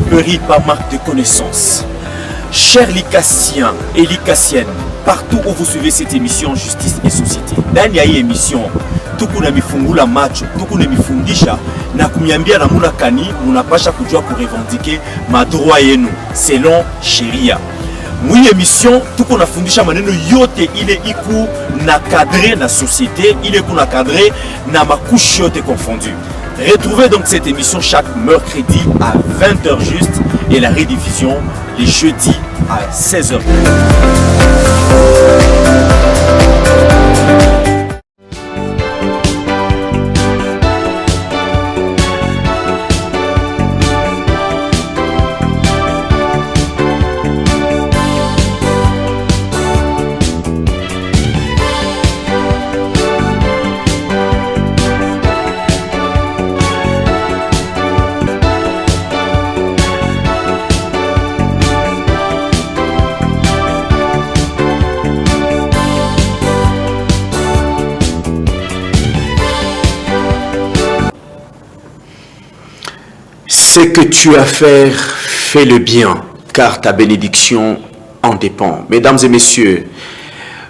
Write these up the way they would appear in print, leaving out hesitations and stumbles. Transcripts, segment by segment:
périt par marque de connaissance. Chers Licassiens et Licassiennes, partout où vous suivez cette émission Justice et Société, dans cette émission, tout le monde a match, tout le monde a na kumiambia na muna kani, munapasha kujua pour revendiquer ma droit yenu, selon Sheria. Mwi émission, tout qu'on a fundisha maneno yote ile iku na cadré na société, ile iku na cadré na makushe yote confondu. Retrouvez donc cette émission chaque mercredi à 20h juste et la rediffusion les jeudis à 16h. Ce que tu as à faire, fais le bien, car ta bénédiction en dépend. Mesdames et messieurs,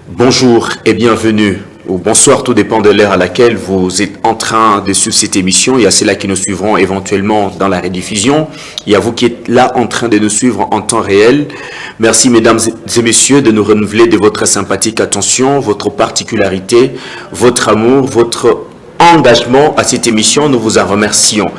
bonjour et bienvenue, ou bonsoir, tout dépend de l'heure à laquelle vous êtes en train de suivre cette émission. Il y a ceux-là qui nous suivront éventuellement dans la rediffusion. Il y a vous qui êtes là en train de nous suivre en temps réel. Merci mesdames et messieurs de nous renouveler de votre sympathique attention, votre particularité, votre amour, votre engagement à cette émission. Nous vous en remercions.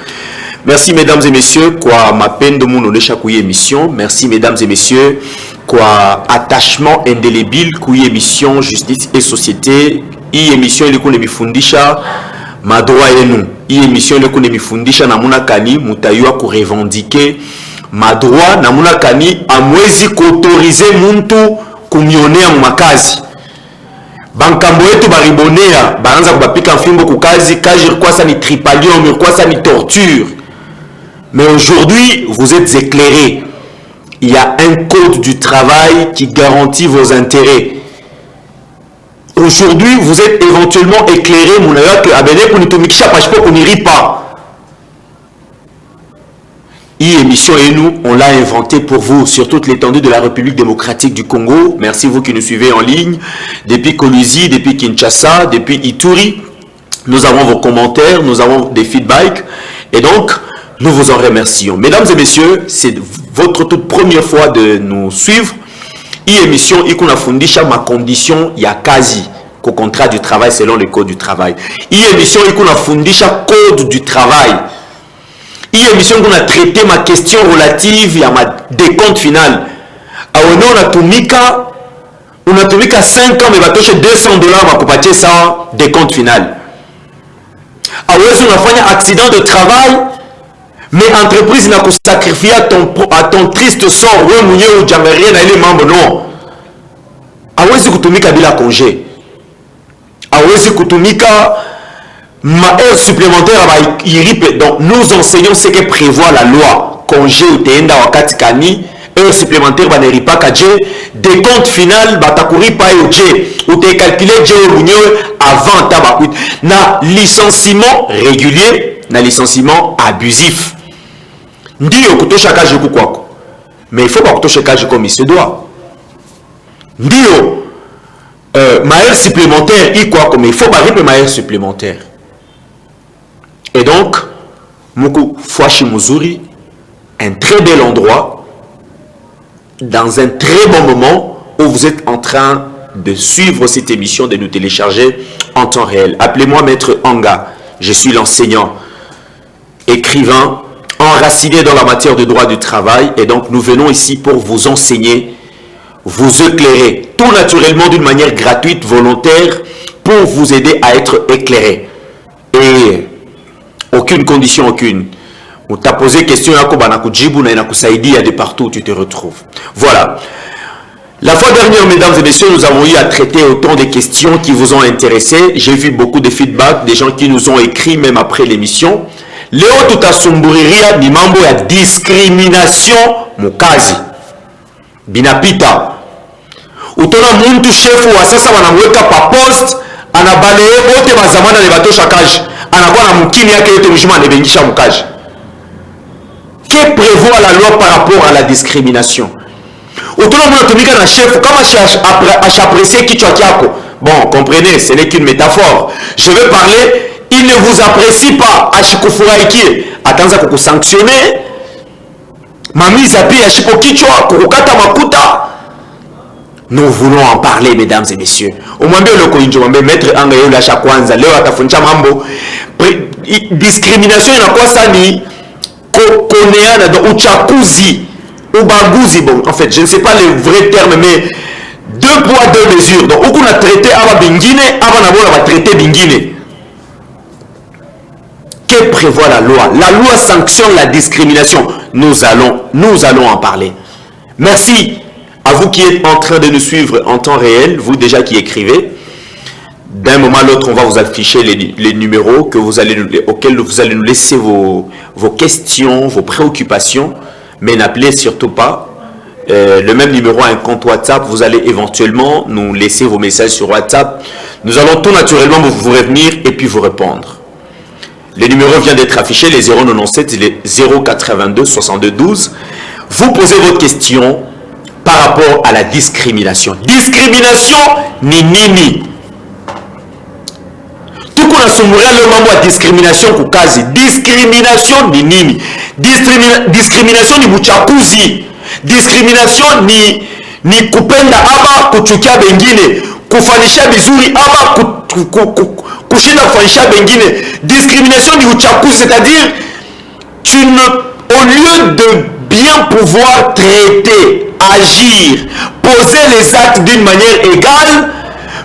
Merci mesdames et messieurs, quoi ma peine de mon chaque émission. Merci mesdames et messieurs, quoi attachement indélébile, quoi émission Justice et Société. Émission ile kune mifundisha madroit yenu. Émission ile kune mifundisha namuna kani mutayua ku revendiquer madroit namuna kani amwezi kuautoriser muntu kumionea makazi. Bankambo yetu baribonea baanza kubapika mfimbo kukazi kaji kwa ça ni tripalium kwa ça ni torture. Mais aujourd'hui, vous êtes éclairés. Il y a un code du travail qui garantit vos intérêts. Aujourd'hui, vous êtes éventuellement éclairés. On n'y pas. Émission et nous, on l'a inventé pour vous sur toute l'étendue de la République démocratique du Congo. Merci vous qui nous suivez en ligne. Depuis Kolwezi, depuis Kinshasa, depuis Ituri. Nous avons vos commentaires, nous avons des feedbacks. Et donc, nous vous en remercions. Mesdames et messieurs, c'est votre toute première fois de nous suivre. Émission ikuna fundisha ma condition ya kazi qu'au contrat du travail selon le code du travail. Émission ikuna fundisha code du travail. Émission qu'on a traité ma question relative à ma décompte final. Aono on a tumika 5 ans mais va toucher $200 va kupatie ça décompte final. Awezi unafanya accident de travail. Mais entreprise n'a qu'à sacrifier à ton triste sort. Oui, mouillé ou jamais rien à les membres, non. Awezi kutumika bila congé. Awezi kutumika ma heure supplémentaire à iripe. Donc nous enseignons ce que prévoit la loi. Congé ou teenda wakati kani. Heure supplémentaire ba neri pas kadje. Décompte final ba takuri pa yoje. Ou te calculé dje ou mouillé avant tabakuit. Na licenciement régulier. Na licenciement abusif. Ndio kutosha kazi huku kwako. Mais il faut pas kutosha kazi comme il se doit. Ndio maheure supplémentaire il kwako, mais il faut pas ripe maheure supplémentaire. Et donc muku Fwashi Muzuri, un très bel endroit dans un très bon moment où vous êtes en train de suivre cette émission, de nous télécharger en temps réel. Appelez-moi Maître Anga. Je suis l'enseignant, écrivain, enraciné dans la matière de droit du travail, et donc nous venons ici pour vous enseigner, vous éclairer, tout naturellement d'une manière gratuite, volontaire, pour vous aider à être éclairé. Et aucune condition, aucune. On t'a posé question, de partout où tu te retrouves. Voilà. La fois dernière, mesdames et messieurs, nous avons eu à traiter autant de questions qui vous ont intéressé. J'ai vu beaucoup de feedback, des gens qui nous ont écrit même après l'émission. Léo tutasumburia ni mambo ya discrimination mukazi. Binapita. Utona muntu shefu wa sasa wanamweka pa post, anabaleye bote bazamana ne batosha kaji. Anakuwa na mkini yake yote mjima anabengisha mkaji. Que prévoit la loi par rapport à la discrimination? Autour de la chef, comment apprécier qui tu as. Bon, comprenez, ce n'est qu'une métaphore. Je veux parler, il ne vous apprécie pas. Attends, à vous sanctionner. Mami Zapi, nous voulons en parler, mesdames et messieurs. Au moins, le maître Angayo la Chakwanza, Léo Atafuncha Mambo. Discrimination, il y a quoi ça ni Konéana dans Uchakuzi ou Bagouzi. Bon, en fait, je ne sais pas les vrais termes, mais deux poids, deux mesures. Donc, on a traité Ava Bingine, Ava Nabo va traiter Bingine. Que prévoit la loi? La loi sanctionne la discrimination. Nous allons en parler. Merci à vous qui êtes en train de nous suivre en temps réel, vous déjà qui écrivez. D'un moment à l'autre, on va vous afficher les numéros auxquels vous allez nous laisser vos questions, vos préoccupations. Mais n'appelez surtout pas. Le même numéro a un compte WhatsApp. Vous allez éventuellement nous laisser vos messages sur WhatsApp. Nous allons tout naturellement vous revenir et puis vous répondre. Le numéro vient d'être affiché, les 097 et les 082 62 12. Vous posez votre question par rapport à la discrimination. Discrimination ni nini. Tout qu'on a soumoué le moment à discrimination kukazi. Discrimination ni nini. Discrimination ni buchakuzi. Discrimination ni kupenda aba kuchukia bengine. Kufanisha bizuri aba kushinda kufanisha bengine. Discrimination ni uchakuzi, c'est-à-dire au lieu de bien pouvoir traiter, agir, poser les actes d'une manière égale,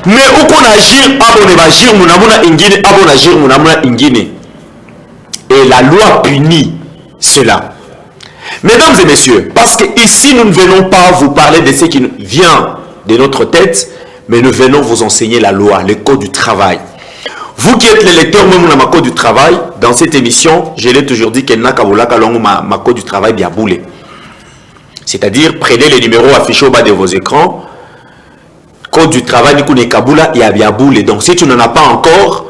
mais où qu'on agir, abon agir munamuna ingine, abon agir munamuna ingine. Et la loi punit cela. Mesdames et messieurs, parce que ici nous ne venons pas vous parler de ce qui vient de notre tête, mais nous venons vous enseigner la loi, le code du travail. Vous qui êtes les lecteurs même dans ma code du travail, dans cette émission, je l'ai toujours dit qu'elle n'a qu'à ma code du travail bien boulé. C'est-à-dire, prenez les numéros affichés au bas de vos écrans. Code du travail, il y a bien boulé. Donc, si tu n'en as pas encore,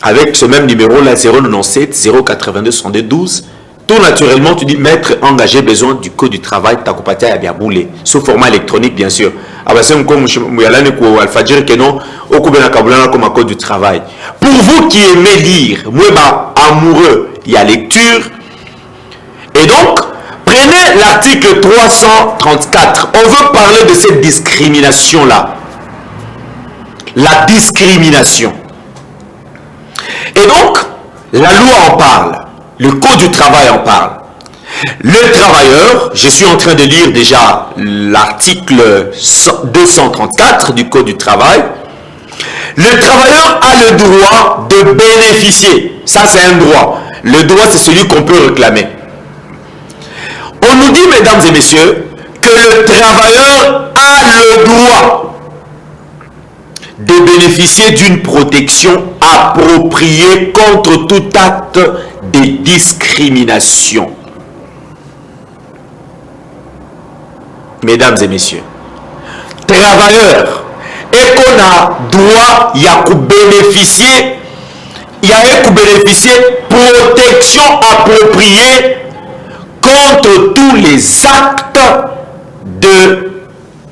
avec ce même numéro-là, 097 082 62 12, tout naturellement, tu dis, maître engagé besoin du code du travail, ta copatia a bien boulé. Sous format électronique, bien sûr. Pour vous qui aimez lire, moi, amoureux, il y a lecture. Et donc, prenez l'article 334. On veut parler de cette discrimination-là. La discrimination. Et donc, la loi en parle. Le code du travail en parle. Le travailleur, je suis en train de lire déjà l'article 234 du code du travail. Le travailleur a le droit de bénéficier. Ça, c'est un droit. Le droit, c'est celui qu'on peut réclamer. On nous dit, mesdames et messieurs, que le travailleur a le droit de bénéficier d'une protection appropriée contre tout acte de discrimination. Mesdames et messieurs, travailleur, et qu'on a droit, il y a que bénéficier, protection appropriée contre tous les actes de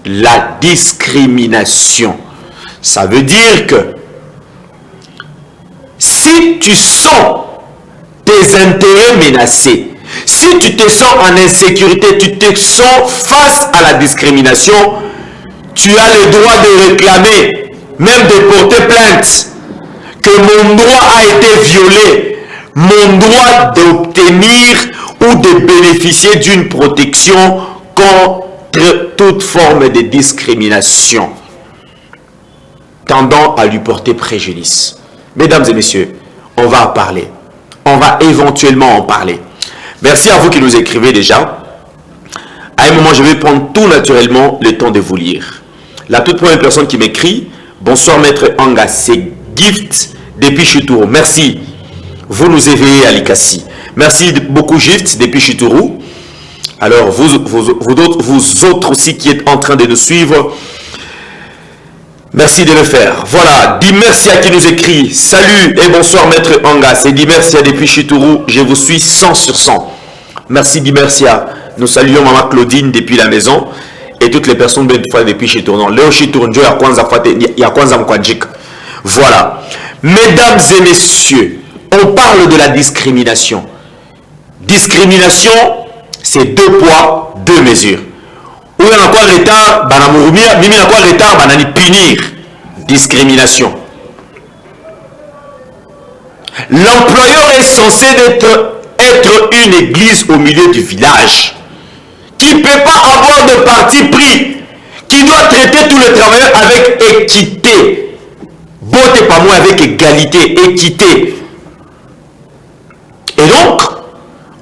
la discrimination. Ça veut dire que si tu sens tes intérêts menacés, si tu te sens en insécurité, tu te sens face à la discrimination, tu as le droit de réclamer, même de porter plainte, que mon droit a été violé, mon droit d'obtenir ou de bénéficier d'une protection contre toute forme de discrimination tendant à lui porter préjudice. Mesdames et messieurs, on va en parler. On va éventuellement en parler. Merci à vous qui nous écrivez déjà. À un moment, je vais prendre tout naturellement le temps de vous lire. La toute première personne qui m'écrit, bonsoir maître Anga, c'est Gift depuis Chituru. Merci. Vous nous éveillez à l'Ikassi. Merci beaucoup Gift depuis Chituru. Alors, vous autres aussi qui êtes en train de nous suivre, merci de le faire. Voilà, dit merci à qui nous écrit. Salut et bonsoir maître Anga. C'est dit merci à depuis Chituru. Je vous suis 100 sur 100. Merci Bimercia. Nous saluons Maman Claudine depuis la maison et toutes les personnes depuis chez Tournon. Léo chez Tournjo, il y a Kwanza Mkwadjik. Voilà. Mesdames et messieurs, on parle de la discrimination. Discrimination, c'est 2 poids, 2 mesures. Où il y a quoi retard, banamurumia, mimi na quoi retard, banani punir. Discrimination. L'employeur est censé être une église au milieu du village, qui ne peut pas avoir de parti pris, qui doit traiter tous les travailleurs avec équité. Botte pas moi avec égalité, équité. Et donc,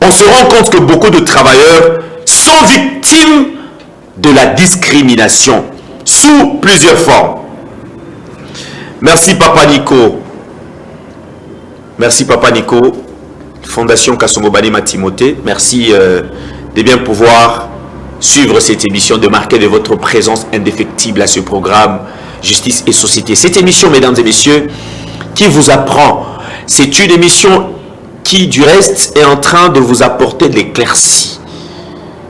on se rend compte que beaucoup de travailleurs sont victimes de la discrimination sous plusieurs formes. Merci Papa Nico. Merci Papa Nico. Fondation Kasongo Banima Timothée. Merci de bien pouvoir suivre cette émission, de marquer de votre présence indéfectible à ce programme Justice et Société. Cette émission, mesdames et messieurs, qui vous apprend, c'est une émission qui, du reste, est en train de vous apporter de l'éclaircie.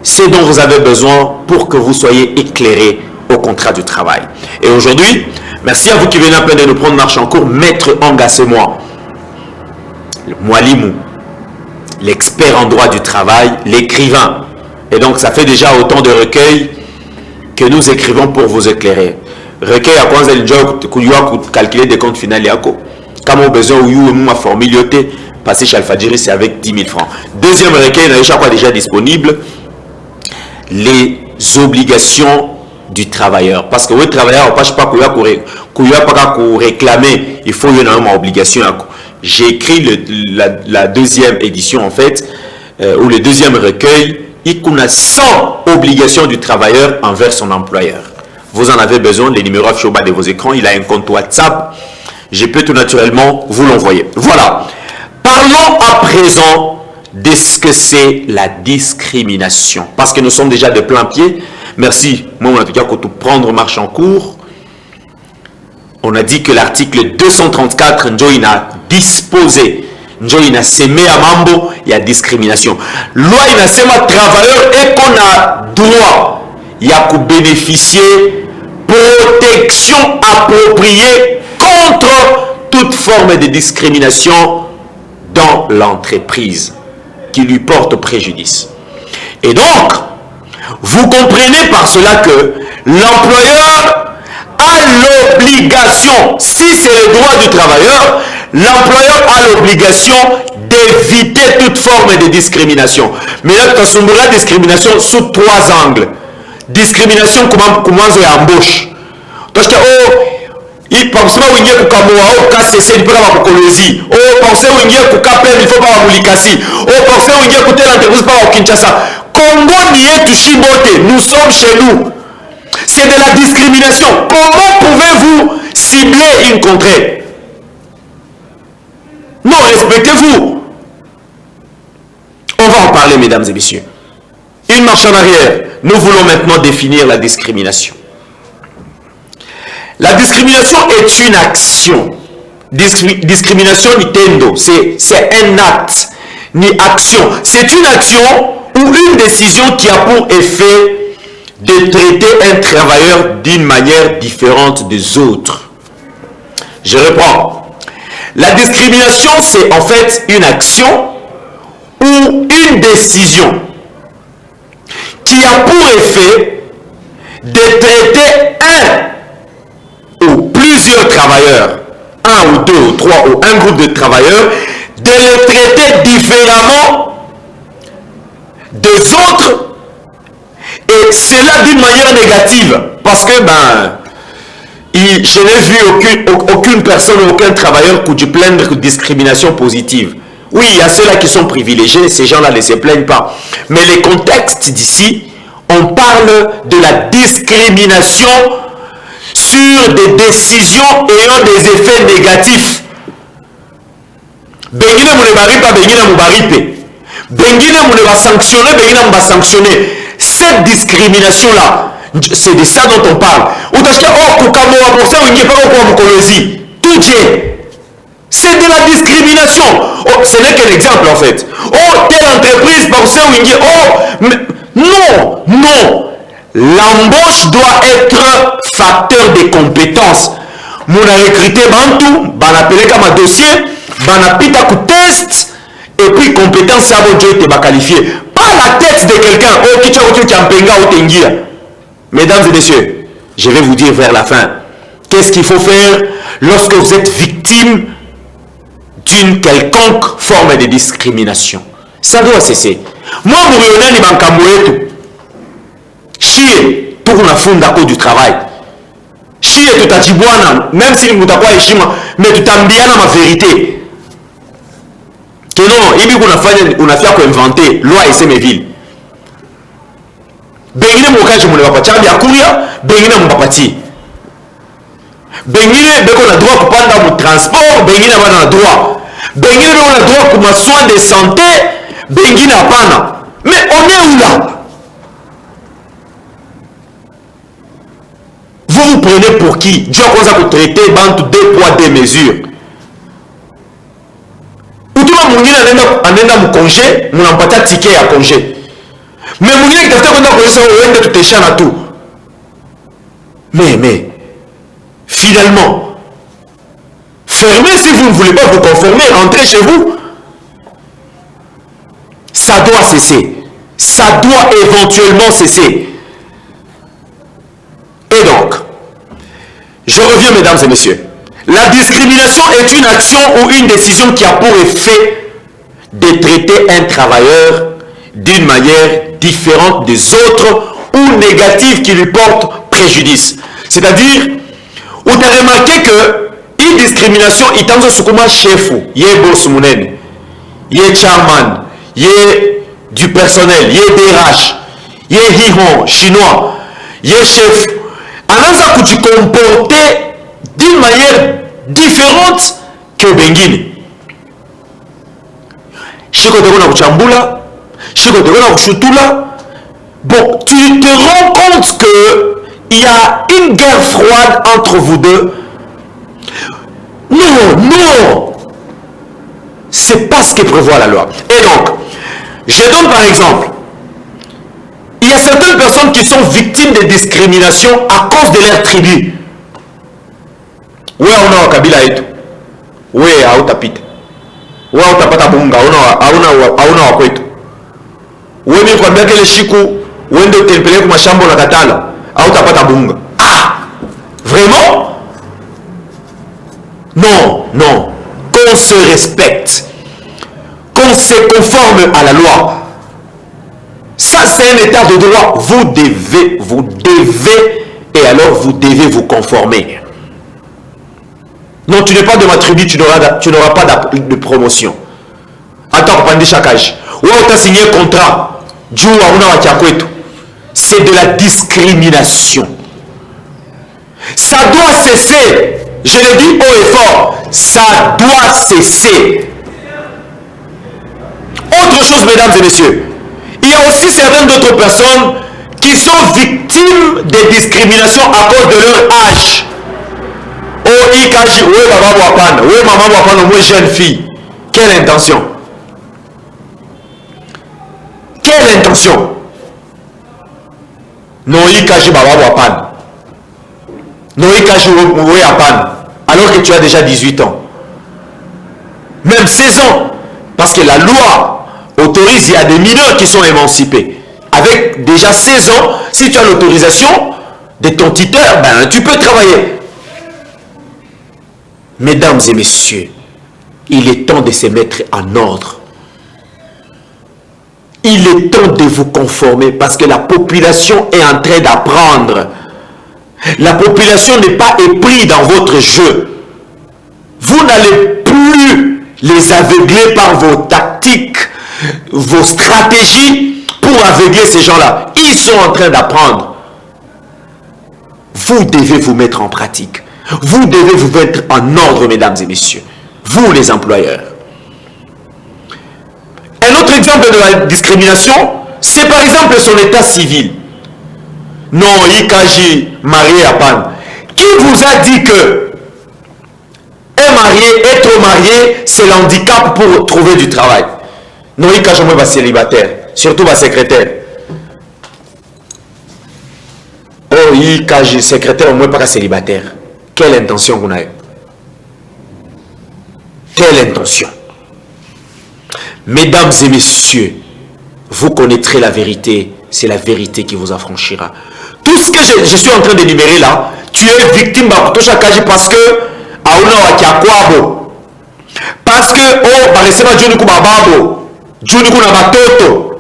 C'est dont vous avez besoin pour que vous soyez éclairés au contrat du travail. Et aujourd'hui, merci à vous qui venez à peine de nous prendre marche en cours, Maître Angassé-moi, le Mwalimou, l'expert en droit du travail, l'écrivain. Et donc, ça fait déjà autant de recueils que nous écrivons pour vous éclairer. Recueil à quoi vous avez calculer des comptes finaux. Comme on a besoin de ma formule, passer chez Alpha-Diri, c'est avec 10 000 francs. Deuxième recueil, il y a chaque fois déjà disponible. Les obligations du travailleur. Parce que le travailleur, on ne peut pas réclamer, il faut y avoir une obligation. J'ai écrit la deuxième édition, en fait, ou le deuxième recueil, il y a 100 obligations du travailleur envers son employeur. Vous en avez besoin, les numéros affichés au bas de vos écrans, il a un compte WhatsApp, je peux tout naturellement vous l'envoyer. Voilà. Parlons à présent de ce que c'est la discrimination. Parce que nous sommes déjà de plein pied. Merci. Moi, on a dit que tout prendre marche en cours. On a dit que l'article 234, il a disposé, il a semé à mambo, il y a discrimination. Loi, il a semé à travailleur et qu'on a droit, il y a qu'à bénéficier protection appropriée contre toute forme de discrimination dans l'entreprise qui lui porte préjudice. Et donc, vous comprenez par cela que l'employeur a l'obligation, si c'est le droit du travailleur, l'employeur a l'obligation d'éviter toute forme de discrimination. Mais là, tu as discrimination sous 3 angles. Discrimination comment on embauche. Parce que, il pense pas où il y a kukamoa, au cas c'est il peut pas kokolozi. Pensez où il y a kukapen, il faut pas mulikasi. Pensez où il y a kutel entreprise pas au Kinshasa. Congo n'y est Tushibote, nous sommes chez nous. C'est de la discrimination. Comment pouvez-vous cibler une contrée? Non, respectez-vous. On va en parler, mesdames et messieurs. Une marche en arrière. Nous voulons maintenant définir la discrimination. La discrimination est une action. Discrimination Nintendo, c'est un acte, ni action. C'est une action ou une décision qui a pour effet de traiter un travailleur d'une manière différente des autres. Je reprends. La discrimination, c'est en fait une action ou une décision qui a pour effet de traiter un ou plusieurs travailleurs, un ou deux ou trois ou un groupe de travailleurs, de les traiter différemment des autres, et cela d'une manière négative, parce que je n'ai vu aucune personne, aucun travailleur qui se plaindre de discrimination positive. Oui, il y a ceux-là qui sont privilégiés, ces gens-là ne se plaignent pas. Mais les contextes d'ici, on parle de la discrimination sur des décisions ayant des effets négatifs. Bengine moune baripa, bengine mou baripe. Bengine moune va sanctionner, bengine mou va sanctionner. Cette discrimination-là, c'est de ça dont on parle. Ou parce que, oh, pour Kamoa, pour ça, on n'y est pas au Mukolosi. Tout est. C'est de la discrimination. Oh, ce n'est qu'un exemple en fait. Oh, telle entreprise, non, non. L'embauche doit être facteur de compétences. Mon recruté Bantou, appelé comme un dossier, pita coup test, et puis compétence, ça va être qualifié. Pas la tête de quelqu'un. Oh, mesdames et messieurs, je vais vous dire vers la fin, qu'est-ce qu'il faut faire lorsque vous êtes victime d'une quelconque forme de discrimination. Ça doit cesser. Moi, Mouriona ni bankamouetu. Chie, pour la fondako du travail. Chie, tout à Tibouana, même si nous t'avons échima, mais tout à bien ma vérité. Que non, il y a fait inventer loi et semeville. Bengine mokaji mule wapati, ya kuria, bengine mbapati. Bengine beko na droit kupanda mu transport, bengine bana na droit. Bengine beko na droit kuma soins de santé, bengine hapana. Mais on est où là? Vous vous prenez pour qui? Dieu a commencé à traiter bantu 2 poids 2 mesures. Utuma mwingine anaenda mu congé, munampatia ticket ya congé. Mais mwingine kitafuta kwenda kuonyesha uende tuteshana tu. Mais finalement, fermez si vous ne voulez pas vous conformer, rentrez chez vous. Ça doit cesser. Ça doit éventuellement cesser. Et donc, je reviens mesdames et messieurs. La discrimination est une action ou une décision qui a pour effet de traiter un travailleur d'une manière différente des autres ou négative qui lui porte préjudice. C'est-à-dire, où tu as remarqué que une discrimination, il t'a dit que chef, il y a boss mounen, il y a chairman, il y a du personnel, il y a DRH, il y a hiron chinois, il y a chef. Alors ça que tu comportais d'une manière différente que Bengine. Chiko de Rona Chambula, Chiko de Rona Chutula. Bon, tu te rends compte que il y a une guerre froide entre vous deux. Non, c'est pas ce que prévoit la loi. Et donc, je donne par exemple, il y a certaines personnes qui sont victimes de discrimination à cause de leur tribu. Oui, on a Kabila et tout. Oui, on a Pite. Oui, on a Patabunga, on a Wakwetu. Oui, mais quand bien que les Chikou, oui, on a tempélé comme un chambre la Katala, on a Patabunga. Ah, vraiment? Non. Qu'on se respecte, qu'on se conforme à la loi. Ça, c'est un état de droit. Vous devez, et alors vous devez vous conformer. Non, tu n'es pas de ma tribu, tu n'auras pas de promotion. Attends, pendant chaque âge. Ou tu as signé un contrat. C'est de la discrimination. Ça doit cesser. Je le dis haut et fort. Ça doit cesser. Autre chose, mesdames et messieurs. Il y a aussi certaines d'autres personnes qui sont victimes de discrimination à cause de leur âge. Oh, Ikaji, oui, maman Wapana, oui, maman Wapana, moi, jeune fille. Quelle intention? Quelle intention? Non, Ikaji, maman Wapana. Non, Ikaji, oui, Wapana. Alors que tu as déjà 18 ans. Même 16 ans. Parce que la loi autorise, il y a des mineurs qui sont émancipés. Avec déjà 16 ans, si tu as l'autorisation de ton tuteur, ben, tu peux travailler. Mesdames et messieurs, il est temps de se mettre en ordre. Il est temps de vous conformer parce que la population est en train d'apprendre. La population n'est pas éprise dans votre jeu. Vous n'allez plus les aveugler par vos tactiques, vos stratégies pour aveugler ces gens-là. Ils sont en train d'apprendre. Vous devez vous mettre en pratique. Vous devez vous mettre en ordre, mesdames et messieurs. Vous, les employeurs. Un autre exemple de la discrimination, c'est par exemple son état civil. Non, Ikaji, marié à Pan. Qui vous a dit que un être marié, c'est l'handicap pour trouver du travail. Non, il cache moi célibataire, surtout ma secrétaire. Oh, il cache secrétaire, moi pas célibataire. Quelle intention qu'on a eu? Quelle intention? Mesdames et messieurs, vous connaîtrez la vérité, c'est la vérité qui vous affranchira. Tout ce que je suis en train d'énumérer là, tu es victime parce que parce que oh baresema juniku bababo, juniku na batoto,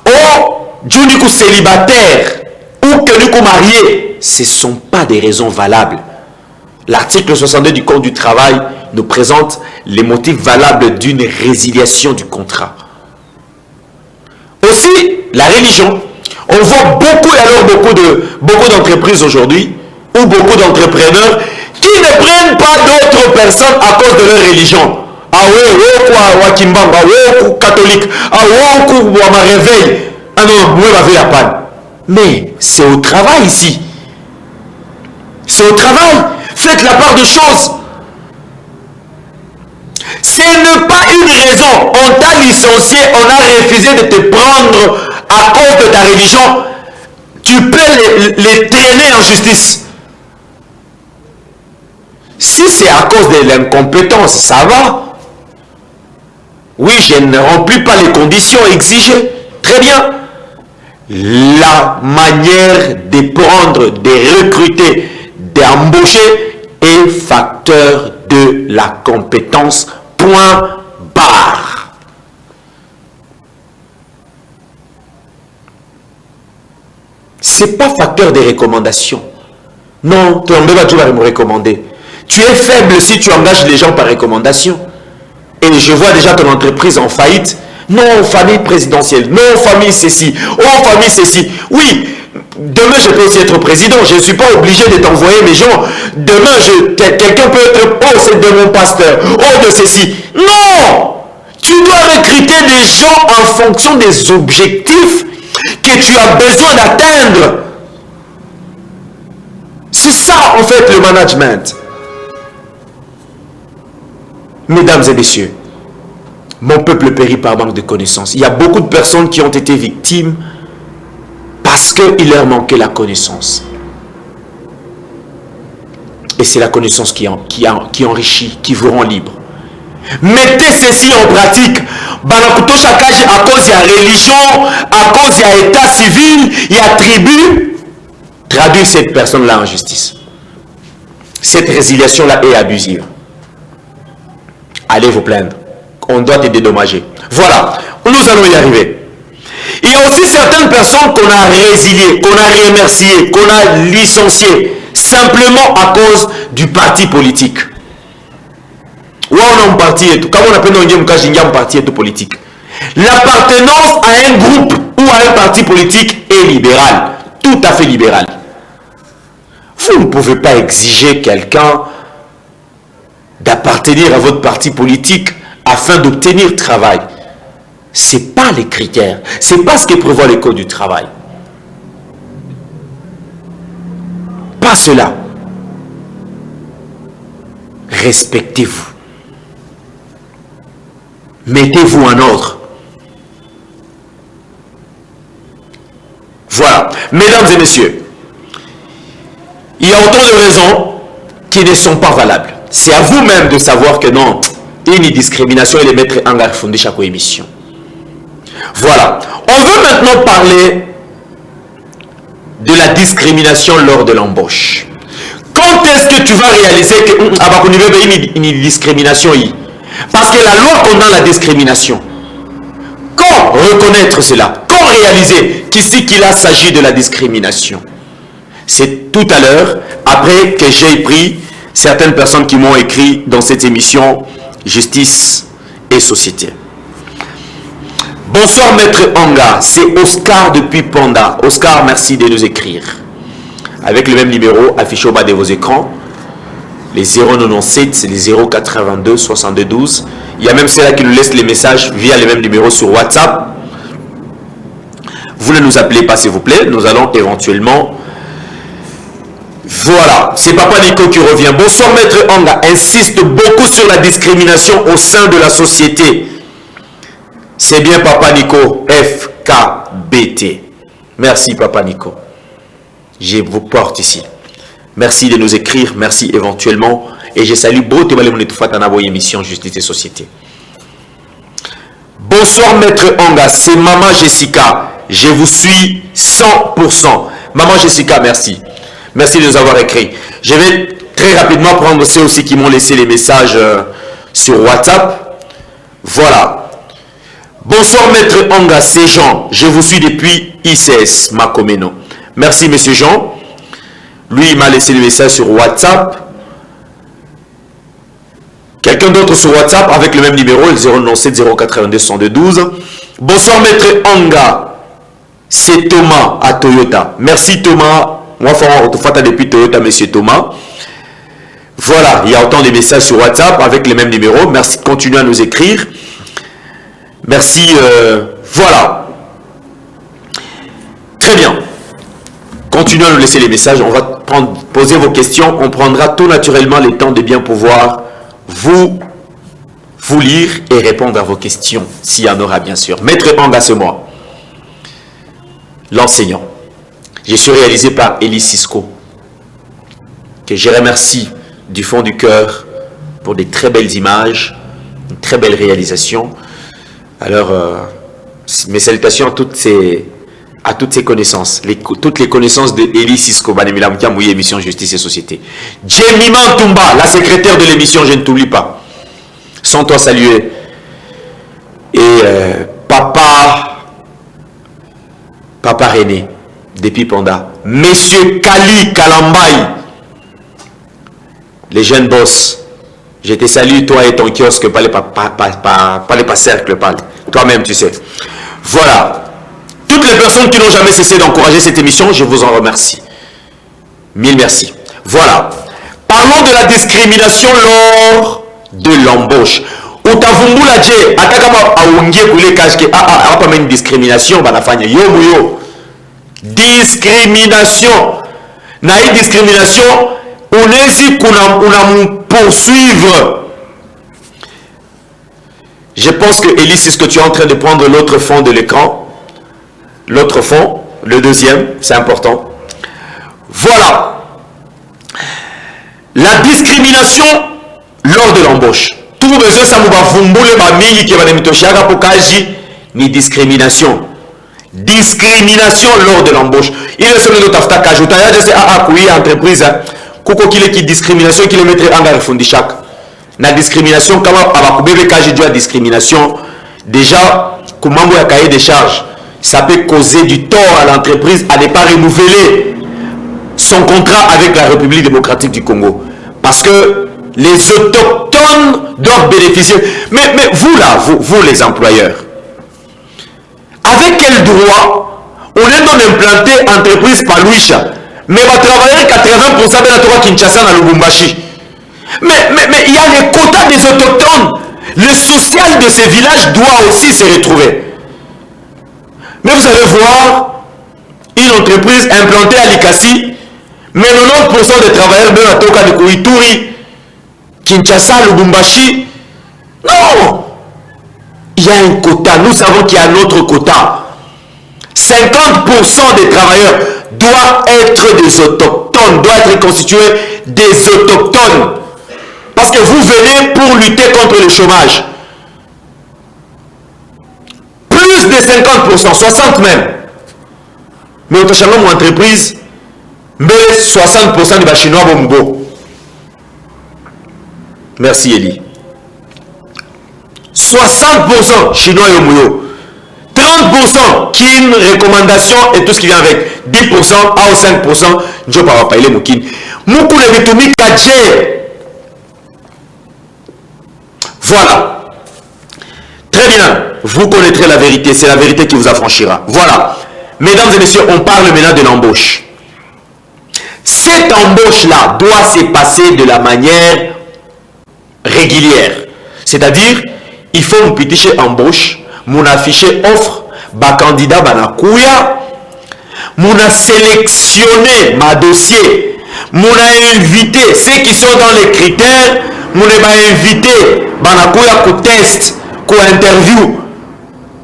oh juniku célibataire ou que nous marié, ce ne sont pas des raisons valables. L'article 62 du Code du travail nous présente les motifs valables d'une résiliation du contrat. Aussi, la religion. On voit beaucoup et alors beaucoup d'entreprises aujourd'hui ou beaucoup d'entrepreneurs qui ne prennent pas d'autres personnes à cause de leur religion. Ah ouais, quoi, Kimbanga, ouais, catholique, ah ouais, ma réveil. Ah non, moi, ma vie à panne. Mais c'est au travail ici. C'est au travail. Faites la part des choses. Ce n'est pas une raison. On t'a licencié, on a refusé de te prendre à cause de ta religion. Tu peux les traîner en justice. Si c'est à cause de l'incompétence, ça va. Oui, je ne remplis pas les conditions exigées. Très bien. La manière de prendre, de recruter, d'embaucher est facteur de la compétence. Point barre. C'est pas facteur de recommandation. Non, tu vas me recommander. Tu es faible si tu engages les gens par recommandation. Et je vois déjà ton entreprise en faillite. Non, famille présidentielle. Non, famille ceci. Oh, famille ceci. Oui, demain je peux aussi être président. Je ne suis pas obligé de t'envoyer mes gens. Demain, quelqu'un peut être, oh, c'est de mon pasteur. Oh, de ceci. Non! Tu dois recruter des gens en fonction des objectifs que tu as besoin d'atteindre. C'est ça, en fait, le management. Mesdames et messieurs, mon peuple périt par manque de connaissances. Il y a beaucoup de personnes qui ont été victimes parce qu'il leur manquait la connaissance. Et c'est la connaissance qui enrichit, qui vous rend libre. Mettez ceci en pratique. À cause de la religion, à cause de l'état civil, il y a tribu. Traduire cette personne-là en justice. Cette résiliation-là est abusive. Allez vous plaindre. On doit te dédommager. Voilà, nous allons y arriver. Il y a aussi certaines personnes qu'on a résiliées, qu'on a remerciées, qu'on a licenciées, simplement à cause du parti politique. Ou on a un parti et tout. Comme on appelle un parti et tout politique. L'appartenance à un groupe ou à un parti politique est libérale. Tout à fait libérale. Vous ne pouvez pas exiger quelqu'un d'appartenir à votre parti politique afin d'obtenir travail. Ce n'est pas les critères. Ce n'est pas ce que prévoit le Code du travail. Pas cela. Respectez-vous. Mettez-vous en ordre. Voilà. Mesdames et messieurs, il y a autant de raisons qui ne sont pas valables. C'est à vous-même de savoir que non, une discrimination et les mettre en garde fondée chaque émission. Voilà. On veut maintenant parler de la discrimination lors de l'embauche. Quand est-ce que tu vas réaliser que une discrimination? Parce que la loi condamne la discrimination. Quand reconnaître cela? Quand réaliser qu'ici qu'il s'agit de la discrimination? C'est tout à l'heure, après que j'ai pris certaines personnes qui m'ont écrit dans cette émission Justice et Société. Bonsoir Maître Anga, c'est Oscar depuis Panda. Oscar, merci de nous écrire. Avec le même numéro affiché au bas de vos écrans, les 097, les 082 72. Il y a même ceux-là qui nous laissent les messages via le même numéro sur WhatsApp. Vous ne nous appelez pas s'il vous plaît, nous allons éventuellement Voilà, c'est Papa Nico qui revient. Bonsoir Maître Anga, insiste beaucoup sur la discrimination au sein de la société. C'est bien Papa Nico, FKBT. Merci Papa Nico. Je vous porte ici. Merci de nous écrire, merci éventuellement. Et je salue Brote Fatanaboy émission Justice et Société. Bonsoir Maître Anga, c'est Maman Jessica. Je vous suis 100%. Maman Jessica, merci. Merci de nous avoir écrit. Je vais très rapidement prendre ceux aussi qui m'ont laissé les messages sur WhatsApp. Voilà. Bonsoir Maître Anga, c'est Jean. Je vous suis depuis ICS, Makomeno. Merci Monsieur Jean. Lui, il m'a laissé le message sur WhatsApp. Quelqu'un d'autre sur WhatsApp avec le même numéro, le 097 082 112. Bonsoir Maître Anga. C'est Thomas à Toyota. Merci Thomas. Moi, il faut depuis Toyota, Monsieur Thomas. Voilà, il y a autant de messages sur WhatsApp avec les mêmes numéros. Merci, continuez à nous écrire. Merci. Voilà. Très bien. Continuez à nous laisser les messages. On va poser vos questions. On prendra tout naturellement le temps de bien pouvoir vous lire et répondre à vos questions, s'il y en aura bien sûr. Maître Anga, c'est moi, l'enseignant. Je suis réalisé par Elie Cisco, que je remercie du fond du cœur pour des très belles images, une très belle réalisation. Alors, mes salutations à toutes ces connaissances, toutes les connaissances de Elie Cisco, émission Justice et Société. Jemima Tumba, la secrétaire de l'émission, je ne t'oublie pas. Sans toi saluer. Et Papa René, depuis Panda. Monsieur Kali Kalambay, les jeunes boss. Je te salue, toi et ton kiosque, pas les cercle, pas toi-même, tu sais. Voilà. Toutes les personnes qui n'ont jamais cessé d'encourager cette émission, je vous en remercie. Mille merci. Voilà. Parlons de la discrimination lors de l'embauche. Utavumbula je atakama aungie kule kashke hapa meni discrimination banafanya yo. Discrimination. Na hii discrimination unesi poursuivre. Je pense que Elie, c'est ce que tu es en train de prendre l'autre fond de l'écran. L'autre fond, le deuxième, c'est important. Voilà. La discrimination lors de l'embauche. Tout besoin ça mouba vumbule ba mingi ki banemitoshaga pokaji ni discrimination. Discrimination lors de l'embauche. Il est celui d'autre afta kajuta ya jese kuyi entreprise kuko kile ki discrimination ki le mettre en garde fundishak. Na discrimination kama abakubebe kaji jua discrimination déjà kumambo ya cahier des charges. Ça peut causer du tort à l'entreprise à ne pas renouveler son contrat avec la République démocratique du Congo. Parce que les autochtones doivent bénéficier. Mais vous là, vous les employeurs, avec quel droit on est non implanté entreprise Palouisha, mais va travailler 80% de la Torah Kinshasa à Lubumbashi. Mais il y a les quotas des autochtones. Le social de ces villages doit aussi se retrouver. Mais vous allez voir une entreprise implantée à Likasi, mais 90% des travailleurs de la Toka de Kouituri, Kinshasa, Lubumbashi, non! Il y a un quota, nous savons qu'il y a un autre quota. 50% des travailleurs doivent être des autochtones, doivent être constitués des autochtones. Parce que vous venez pour lutter contre le chômage. Plus de 50%, 60 même. Mais au Tachama, mon entreprise, mais 60% de Chinois Bombo. Merci Elie. 60% Chinois Yomuyo. 30% Kin, recommandation et tout ce qui vient avec. 10% à 5%, je ne vais pas parler Moukin. Moukou le Bitoumi Kadje. Voilà. Très bien. Vous connaîtrez la vérité. C'est la vérité qui vous affranchira. Voilà. Mesdames et messieurs, on parle maintenant de l'embauche. Cette embauche-là doit se passer de la manière régulière. C'est-à-dire, il faut un petit embauche, mon affiché offre, ma candidat, ma kouya, mon a sélectionné ma dossier, Mon a invité ceux qui sont dans les critères, mon a invité, banakuya ko test, ko interview.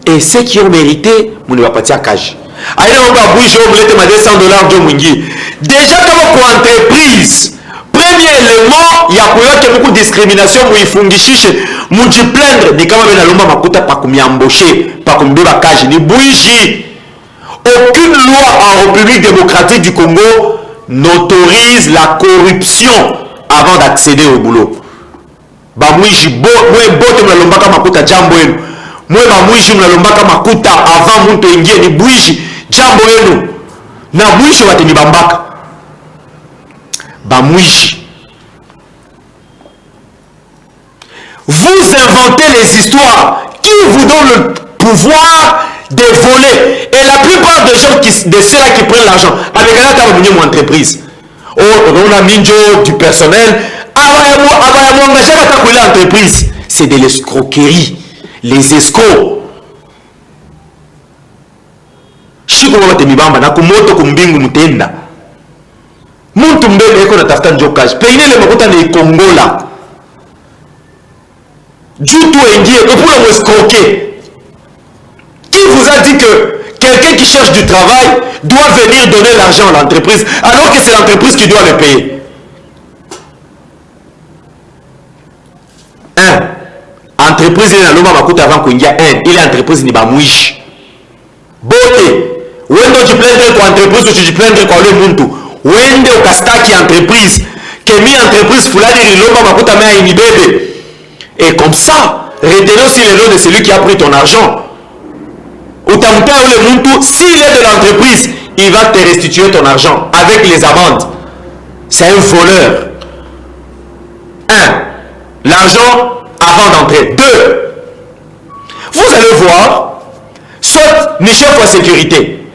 Et ceux qui ont mérité, mon va partir à cage. Allez, on va bouger, on va mettre $200 de Mungi. Déjà, comme pour entreprise, premier élément, il y a beaucoup de discrimination, où il faut nous plaindre, ni comme on a makuta pas comme embauché, pas comme de la cage, ni bougie. Aucune loi en République démocratique du Congo n'autorise la corruption avant d'accéder au boulot. Ba mouiji bo bote mnalombaka makuta jambo yenu. Mwe ba mouiji mnalombaka makuta avant muntu ingie ni bouiji jambo yenu. Na mouiji wate ni bambaka. Ba mouiji. Vous inventez les histoires qui vous donnent le pouvoir de voler. Et la plupart des gens, de ceux-là qui prennent l'argent, avec une entreprise, on a mis du personnel, c'est de l'escroquerie, les escrocs. Shiko wate mibamba na kumoto kumbingu mutenda. Muntu mbele eko na tafuta njokaji. Peine le makuta ni Kongola. Jutu engie, et pour le escroquer. Qui vous a dit que quelqu'un qui cherche du travail doit venir donner l'argent à l'entreprise alors que c'est l'entreprise qui doit le payer? Entreprise il y a l'homme à avant qu'il y a il est entreprise ni bamouiche. Beauté. Wendo tu plaindre pour entreprise ou tu plaindre pour le muntu. Wendo kastaki entreprise. Kemi entreprise fulani l'homme à makuta mea inibebe. Et comme ça, retenez aussi le nom de celui qui a pris ton argent. Utamtoa ule muntu, s'il est de l'entreprise, il va te restituer ton argent avec les amendes. C'est un voleur. 1. L'argent avant d'entrer. 2. Vous allez voir, soit ni chef de sécurité,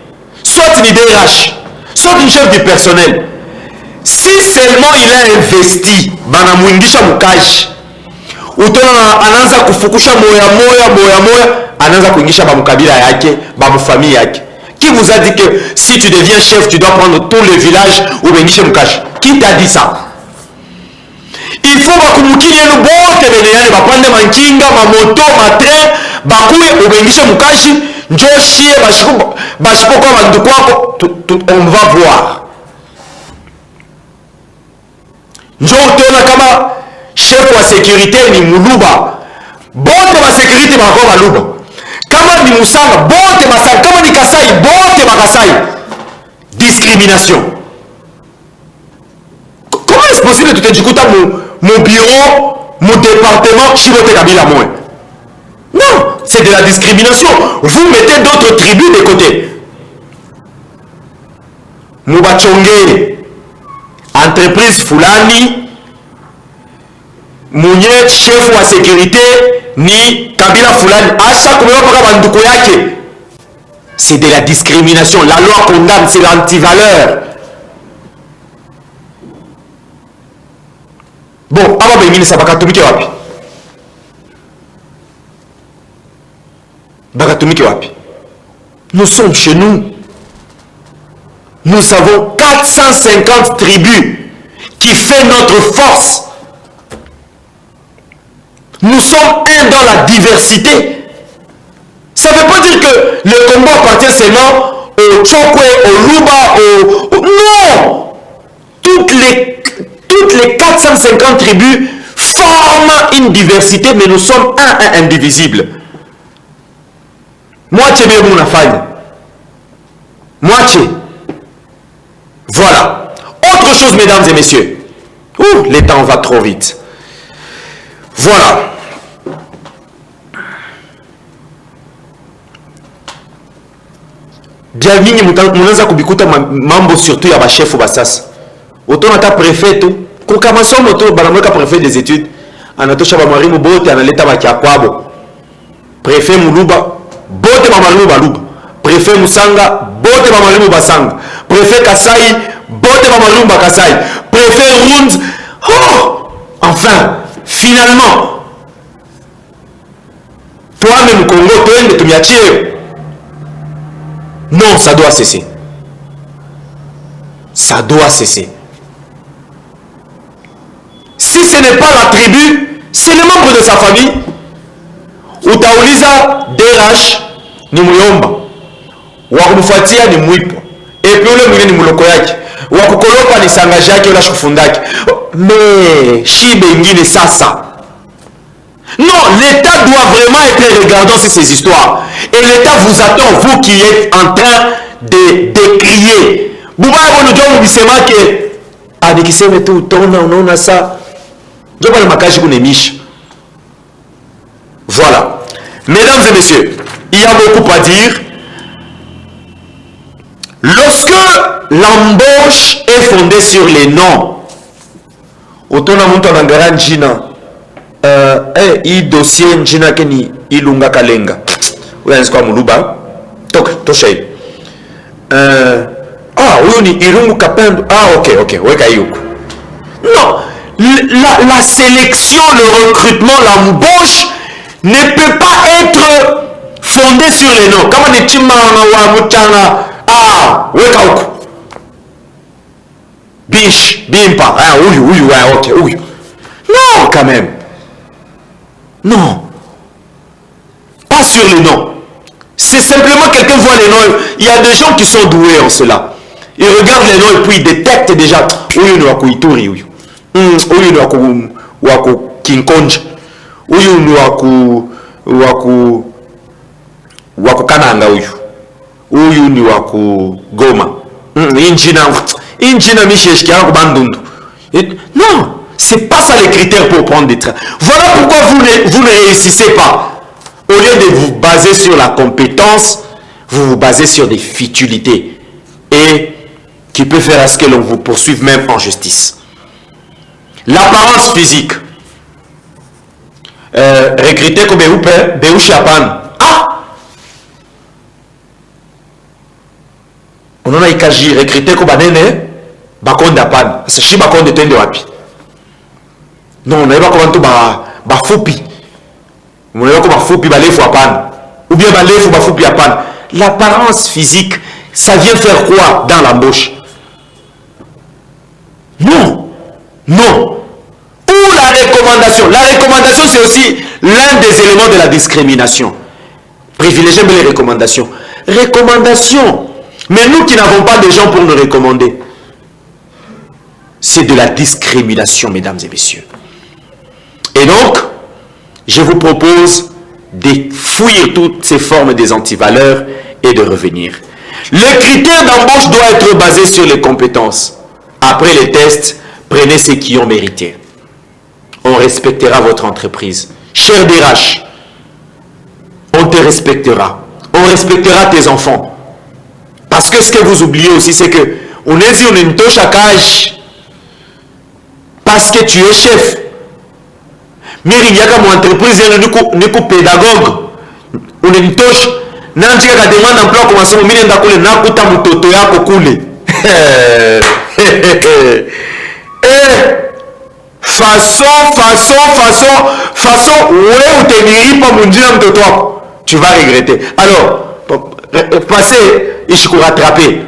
soit ni DRH, soit ni chef du personnel. Si seulement il a investi, banamwingisha mukaji. Utona anaanza kufukusha moya anaanza kuingisha bamukabila yake, bamufamille yake. Qui vous a dit que si tu deviens chef, tu dois prendre tout le village ou bengisha mukashi? Qui t'a dit ça? Il faut bakumukile yenu bote beneyane bapande manchinga, mamoto, matrain, bakuye ou bengisha mukashi, njo shie bashipoko bantu kwako, on va voir. Njo utona kama chef wa sécurité ni muluba, bote ba sécurité bako baluba. Kama ni musanga, bote basanga. Kama ni kasai, bote bakasai. Discrimination. Comment est-ce possible que tu te dis que mon bureau, mon département, chibote kabila moins? Non, c'est de la discrimination. Vous mettez d'autres tribus de côté. Mubachonge, entreprise fulani, Mounier, chef wa sécurité, ni kabila fulani, acha kumeba paka banduko yake. C'est de la discrimination. La loi condamne, c'est l'antivaleur. Bon, aba bengine sa bakatumike wapi? Bakatumike wapi? Nous sommes chez nous. Nous avons 450 tribus qui fait notre force. Nous sommes un dans la diversité. Ça ne veut pas dire que le Congo appartient seulement au Tchokwe, au Luba, au... Non! Toutes les 450 tribus forment une diversité, mais nous sommes un indivisible. Moitié bien mon affaire. Moitié. Voilà. Autre chose, mesdames et messieurs. Ouh, le temps va trop vite. Voilà. Bienvenue, mnaanza kubikuta mambo surtout ya ba chef ou basasa. Autant ata préfet tu, ko kamaso moto banamweka préfet des études, anatosha ba mwalimu bote analeta ba kwabo. Préfet Muluba, bote ba mwalimu baluba. Préfet Musanga, bote ba mwalimu basanga. Préfet Kasai, bote ba mwalimu bakasai. Préfet Rund, oh, enfin, finalement, toi-même Congo, tu m'y attires. Non, ça doit cesser. Ça doit cesser. Si ce n'est pas la tribu, c'est les membres de sa famille. Utauliza DRH ni muyomba, wakumfuatia ni mwipo, epi ule mwingine ni muloko yake, wakukolopa ni sangaji yake ula shukufundaki. Mais shibe ingine sasa. Non, l'État doit vraiment être regardant sur ces histoires. Et l'État vous attend, vous qui êtes en train de décrier. Bouba bon nous bisema que adikiseme tu tona unaona ça. Joba le makaji kunemisha. Voilà. Mesdames et messieurs, il y a beaucoup à dire. Lorsque l'embauche est fondée sur les noms, autant na muntu anangara njina hii dossier njina keni ilunga kalenga uyanzi kwa muluba tosha hivi huyu ni Irungu Kapendo. Ok, weka hiyo. Non, la sélection, le recrutement, l'embauche ne peut pas être fondée sur les noms. Kama ni chimanga wa mchanga, weka huko. Bish, bimpa, huyu, ok, huyu. Non, quand même. Non. Pas sur les noms. C'est simplement quelqu'un voit les noms. Il y a des gens qui sont doués en cela. Ils regardent les noms et puis ils détectent déjà. Huyu ni wako Ituri huyu. Huyu ni wako Kinkonja. Huyu ni wako Kananga huyu. Huyu ni wako Goma. Injina misheshki yangu bandundu. Non, c'est pas ça les critères pour prendre des trains. Voilà pourquoi vous ne réussissez pas. Au lieu de vous baser sur la compétence, vous vous basez sur des futilités et qui peut faire à ce que l'on vous poursuive même en justice. L'apparence physique. Recruter comme Beuchi Apan. On a ikaji recruter comme Banene Bakonde Apan. C'est chi Bakonde tende wapi. Non, on n'a pas comment tout ba foupi. On n'a pas comment foupi balefu Apan. Ou bien balefu ba foupi Apan. L'apparence physique, ça vient faire quoi dans l'embauche? Non. Ou la recommandation. La recommandation, c'est aussi l'un des éléments de la discrimination. Privilégiez les recommandations. Recommandation. Mais nous qui n'avons pas de gens pour nous recommander, c'est de la discrimination, mesdames et messieurs. Et donc, je vous propose de fouiller toutes ces formes des antivaleurs et de revenir. Le critère d'embauche doit être basé sur les compétences. Après les tests, prenez ceux qui ont mérité. On respectera votre entreprise. Cher DRH, on te respectera. On respectera tes enfants. Parce que ce que vous oubliez aussi, c'est que on est dit on est une touche à cage. Parce que tu es chef. Mais il y a comme entreprise, il y a un pédagogue. On est une touche. Nanti ka demande emploi comme ça, mimi nda kule nakuta mtoto yako kule. Façon, ouais, ou t'es niripa munjina mtoto wako. Tu vas regretter. Alors, passez, il faut rattraper.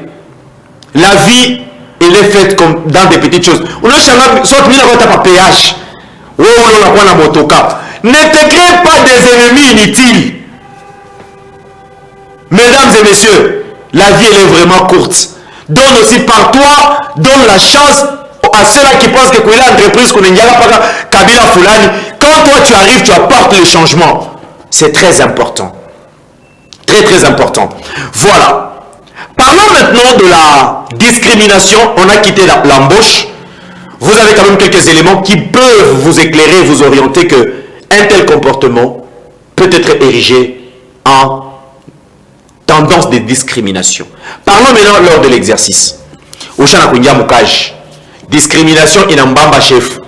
La vie, elle est faite comme dans des petites choses. On a changé, soit tu n'as pas PH. Ou on a pas la motoka. Ne te crée pas des ennemis inutiles. Mesdames et messieurs, la vie elle est vraiment courte. Donne aussi par toi, donne la chance à ceux-là qui pensent que la entreprise qu'on a pas Kabila Fulani. Quand toi tu arrives, tu apportes le changement. C'est très important. Très important. Voilà. Parlons maintenant de la discrimination. On a quitté l'embauche. Vous avez quand même quelques éléments qui peuvent vous éclairer, vous orienter que un tel comportement peut être érigé en tendance de discrimination. Parlons maintenant lors de l'exercice. Discrimination inambamba chef.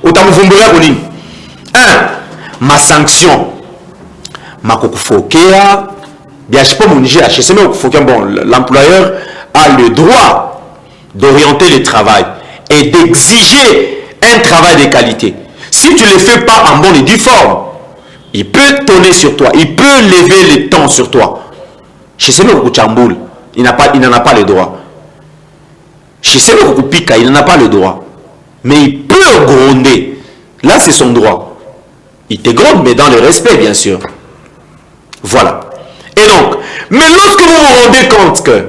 Ma sanction. Ma kokufokea. L'employeur a le droit d'orienter le travail et d'exiger un travail de qualité. Si tu ne le fais pas en bonne et due forme, il peut tonner sur toi, il peut lever le temps sur toi. Chez Seno Kuchamboul, il n'en a pas le droit. Chez Seno Kupika, il n'en a pas le droit. Mais il peut gronder. Là, c'est son droit. Il te gronde, mais dans le respect, bien sûr. Voilà. Et donc, mais lorsque vous vous rendez compte que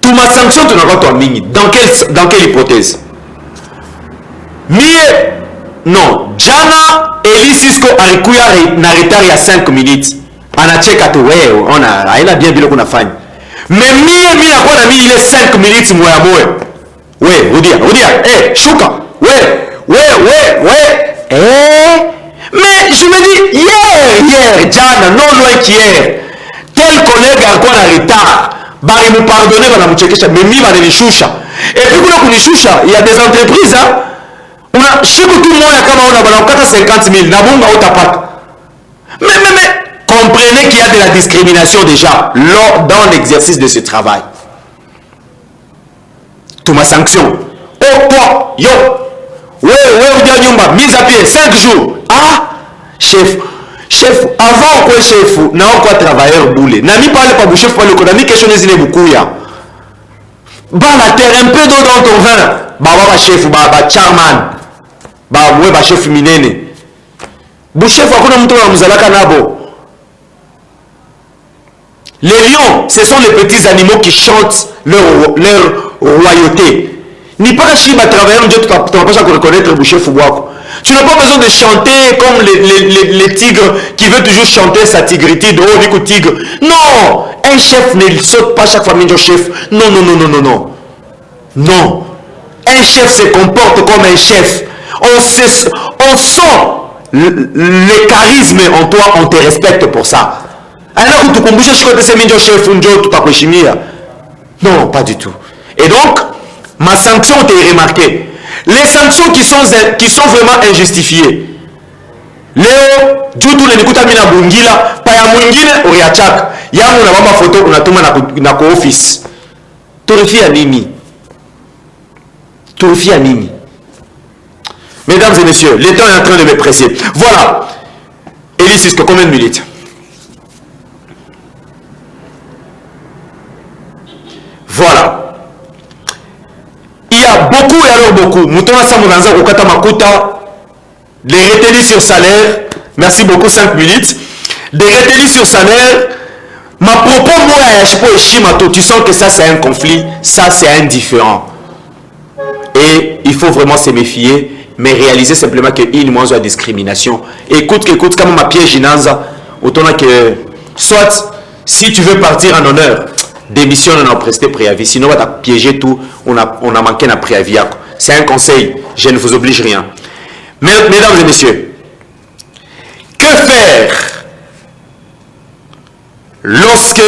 tout ma sanction, tu n'as pas toi mini, dans quelle hypothèse? Non, Jana Eli Cisco alikuya na retard ya 5 minutes. Anacheka tu wewe, haina bien vile kuna fanya. Mais mimi nakuwa na mimi ile 5 minutes moya moya. Ouais, rudia, shuka. Ouais. Mais je me dis, hier, Jana, non loin qu'hier, tel collègue alikuwa na retard. Bari mu pardonner bana mchekesha, mais mimi bananishusha. Et puis kuna kunishusha, il y a des entreprises hein. Una shiku tu moya kama una bana ukata 50 000 na bunga utapata. Mais comprenez qu'il y a de la discrimination déjà dans l'exercice de ce travail. Tout ma sanction. Oh toi, yo. Ouais, nyumba, mise à pied 5 jours. Ah, chef, avant quoi chef, na quoi travailleur boulé. Nani parle pas bu chef pas le konami question des ine bukuya. Ba la terre un peu d'eau dans ton vin. Ba chef, ba chairman. Ba chef minene. Bu chef hakuna mtu anamzalaka nabo. Les lions, ce sont les petits animaux qui chantent leur royauté. Ni pas Shiba travailleur, tu n'as pas à reconnaître Boucher Fouboako. Tu n'as pas besoin de chanter comme les tigres qui veulent toujours chanter sa tigrité de haut du tigre. Non, un chef ne saute pas chaque fois de chef. Non. Un chef se comporte comme un chef. On sent le charisme en toi, on te respecte pour ça. Non, pas du tout. Et donc, ma sanction t'est remarquée. Les sanctions qui sont vraiment injustifiées. Leo, jutu le nikuta mina bungila, pa ya mwingine uriachaka. Yangu na mama photo unatuma na ko office. Turifia nini? Mesdames et messieurs, le temps est en train de me presser. Voilà. Eli Cisco, combien de minutes? Voilà. Il y a beaucoup et alors beaucoup. Moutona Samuranza Okata Makuta, les retenus sur salaire, merci beaucoup, 5 minutes. Des retenus sur salaire, ma propos, moi, tu sens que ça c'est un conflit, ça c'est indifférent. Et il faut vraiment se méfier, mais réaliser simplement qu'il y a une moins de discrimination. Écoute, comme ma piège inanza, autant que, soit, si tu veux partir en honneur, démission, on a presté préavis. Sinon, on va piéger tout. On a manqué un préavis. C'est un conseil. Je ne vous oblige rien. Mesdames et messieurs, que faire lorsque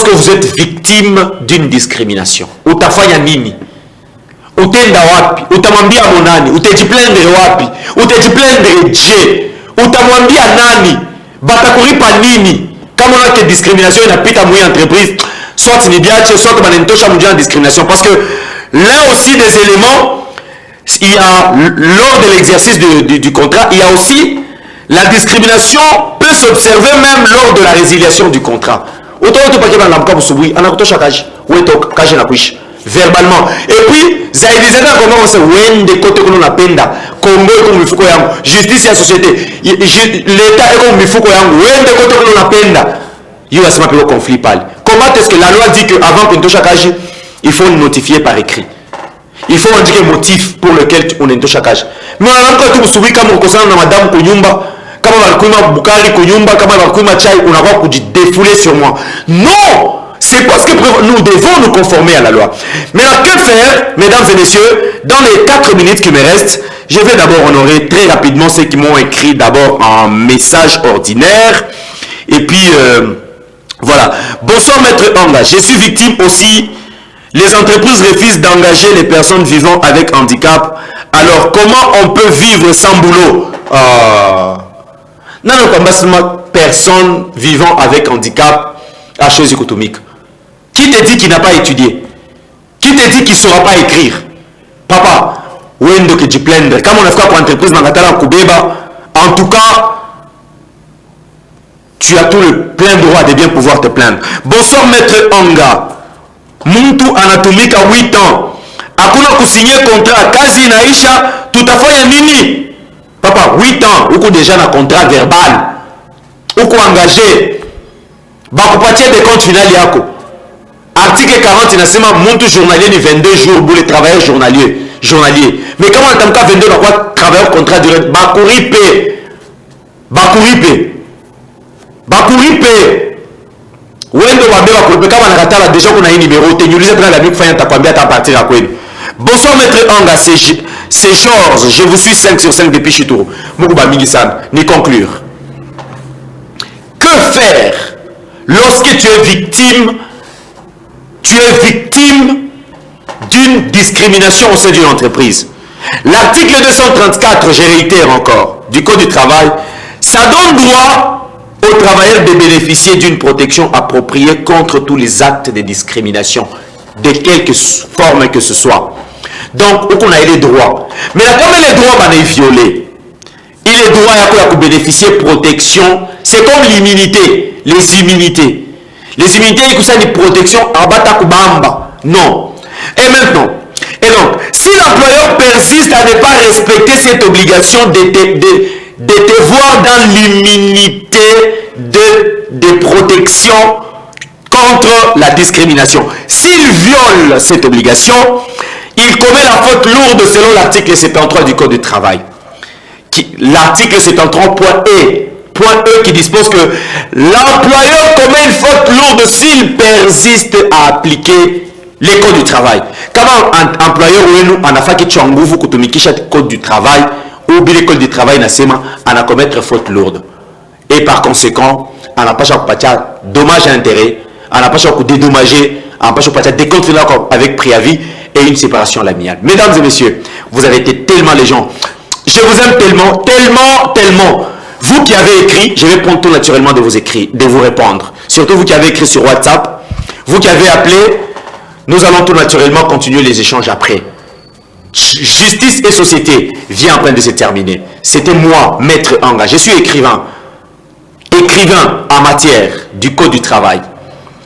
vous êtes victime d'une discrimination? Utafanya nini? Utenda wapi? Utamwambia monani? Utajiplendre wapi? Utajiplendre je? Utamwambia nani? Batakulipa nini? Kama on a que discrimination inapita mouille entreprise, soit ni biache, soit manentosha mouille en discrimination. Parce que là aussi des éléments, il y a lors de l'exercice du contrat, il y a aussi la discrimination peut s'observer même lors de la résiliation du contrat. Autant que tu pas dans la anakutosha kaji, ou eto kaji na kuishi verbalement. Et puis zaidi zenda comment on se wende kote kono napenda Congo comme mifuko yangu, justice ya société, l'état est comme mifuko yangu, wende kote kono napenda. Il y a ce qu'on appelle conflit pale. Comment est-ce que la loi dit que avant qu'on touche à kaji, il faut notifier par écrit. Il faut indiquer le motif pour lequel on est touche à kaji. Mais on a encore tout soubi comme on concerne na madame kunyumba, kama balikuima bukari kunyumba, kama balikuima chai, on a pas pour défouler sur moi. Non! C'est parce que nous devons nous conformer à la loi. Maintenant, que faire, mesdames et messieurs? Dans les 4 minutes qui me restent, je vais d'abord honorer très rapidement ceux qui m'ont écrit d'abord en message ordinaire. Et puis, voilà. Bonsoir, Maître Anga. Je suis victime aussi. Les entreprises refusent d'engager les personnes vivant avec handicap. Alors, comment on peut vivre sans boulot? Non, pas seulement personnes vivant avec handicap à chose économique. Qui te dit qu'il n'a pas étudié? Qui te dit qu'il ne saura pas écrire? Papa, wendo que tu plaindre. Comme on a fait pour l'entreprise Mangatala Koubeba, en tout cas, tu as tout le plein droit de bien pouvoir te plaindre. Bonsoir, Maître Anga. Muntu anatumika 8 ans. hakuna kusigner contrat, kazi inaisha, tutafanya nini? Papa, 8 ans, uko déjà na contrat verbal, uko engagé, bakupatia de compte final yako. Article 40 inasema muntu journalier ni 22 jours pour les travailleurs journaliers. Mais comment on a 22 dans quoi travailleur contrat durée? Bakuripe. Wendo wabeba kuripe kama nakatala déjà kuna hii numéro tenyulize pena la miku fanya takwambia ta partir à kwenu. Bonsoir maître Anga, c'est Georges, je vous suis 5 sur 5 depuis Chituru. Mukuba mingi sana, ni conclure. Que faire lorsque tu es victime d'une discrimination au sein d'une entreprise? L'article 234, je réitère encore, du Code du travail, ça donne droit aux travailleurs de bénéficier d'une protection appropriée contre tous les actes de discrimination, de quelque forme que ce soit. Donc, on a les droits. Mais comme les droits sont violés, il est droit à bénéficier de protection. C'est comme l'immunité, les immunités. Les immunités, c'est une protection en bata kubamba. Non. Et maintenant, donc, si l'employeur persiste à ne pas respecter cette obligation de te voir dans l'immunité de protection contre la discrimination, s'il viole cette obligation, il commet la faute lourde selon l'article 73 du Code du travail. L'article 73.E. Point E qui dispose que l'employeur commet une faute lourde s'il persiste à appliquer les codes du travail. Comment un employeur ou un affaire qui tient nguvu kutumikisha code du travail ou bien les codes du travail nasema en a commettre faute lourde. Et par conséquent, on n'a pas à dommage à intérêt, on n'a pas à dédommager, on n'a pas à décompte avec préavis et une séparation à l'amiable. Mesdames et messieurs, vous avez été tellement les gens. Je vous aime tellement. Vous qui avez écrit, je vais prendre tout naturellement de vos écrits, de vous répondre. Surtout vous qui avez écrit sur WhatsApp, vous qui avez appelé, nous allons tout naturellement continuer les échanges après. Justice et société vient en train de se terminer. C'était moi, Maître Anga. Je suis écrivain en matière du Code du travail,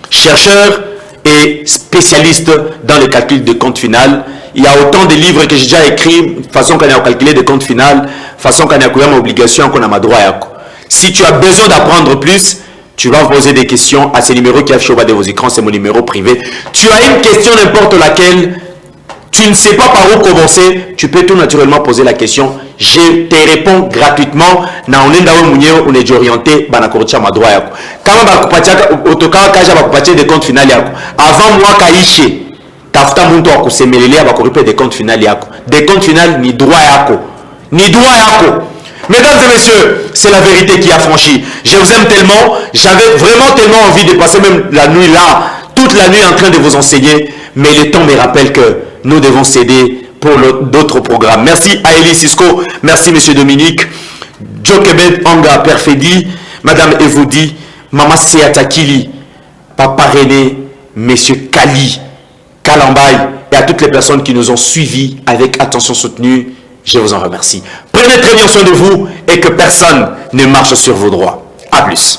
chercheur et spécialiste dans le calcul de compte final. Il y a autant de livres que j'ai déjà écrits, façon qu'on a calculé des comptes finales, façon qu'on a ma obligation, qu'on a ma droit. Si tu as besoin d'apprendre plus, tu vas poser des questions à ces numéros qui affichent au bas de vos écrans, c'est mon numéro privé. Tu as une question n'importe laquelle, tu ne sais pas par où commencer, tu peux tout naturellement poser la question. Je te réponds gratuitement. Na onenda we mwenyewe unajiorienter bana kurucha madroit yako. Kama bakupatia otoka kaja bakupatia des comptes finales yako. Avant mwaka ishe, tafuta muntu wa kusemelelea bakuripe des comptes finales yako. Des comptes finales ni droit yako. Ni droit yako. Mesdames et messieurs, c'est la vérité qui a franchi. Je vous aime tellement, j'avais vraiment tellement envie de passer même la nuit là, toute la nuit en train de vous enseigner, mais le temps me rappelle que nous devons céder pour d'autres programmes. Merci à Elie Cisco, merci Monsieur Dominique, Joe Kebet, Anga Perfedi, Madame Evoudi, Maman Seatakili, Papa René, Monsieur Kali, Kalambay et à toutes les personnes qui nous ont suivis avec attention soutenue. Je vous en remercie. Prenez très bien soin de vous et que personne ne marche sur vos droits. A plus.